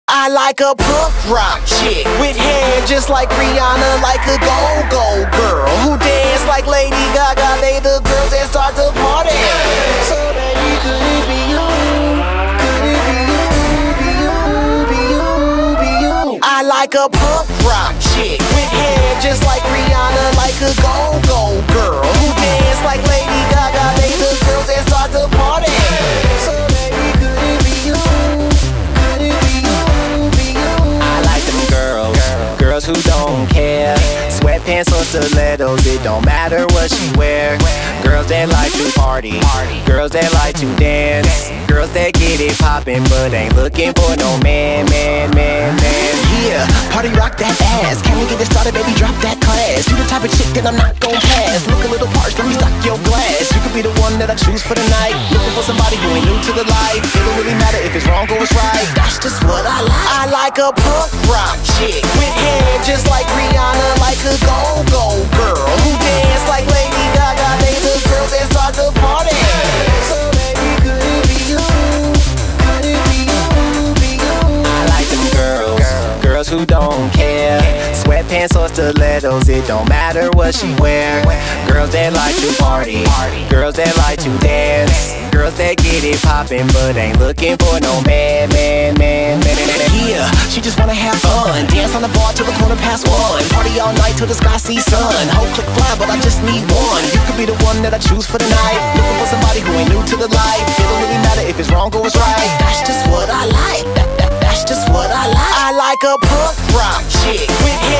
I like a punk rock chick with hair just like Rihanna, like a go-go girl who dance like Lady Gaga. They the girls that start the party. So baby, could it be you? Could it be you? Be you? Be you? Be you? I like a punk rock chick with hair just like Rihanna, like a go-go girl who dance like Lady Gaga. They the girls that start the party. So baby, could it be you? Could it be you? Girls who don't care, sweatpants or stilettos, it don't matter what she wear. Girls that like to party, girls that like to dance, girls that get it poppin' but ain't looking for no man. Yeah, party rock that ass. Can we get it started, baby? Drop that class. You the type of chick that I'm not gon' pass. Look a little parched, let me stock your glass. You could be the one that I choose for the night. Looking for somebody who ain't new to the life. It don't really matter if it's wrong or it's right. That's just what I like. I like a punk rock chick with hair just like Rihanna, like a go-go girl who dance like Lady Gaga. They the girls that start the party. So baby, could it be you? Could it be you? Be you? I like them girls who don't care, sweatpants or stilettos, it don't matter what she wear. Girls that like to party, girls that like to dance, girls that get it poppin' but ain't looking for no man. Yeah, she just wanna have fun. Dance on the bar till the 1:15. Party all night till the sky sees sun. Whole click fly, but I just need one. You could be the one that I choose for the night. Looking for somebody who ain't new to the life. It don't really matter if it's wrong or it's right. That's just what I like. That's just what I like. I like a punk rock chick with hair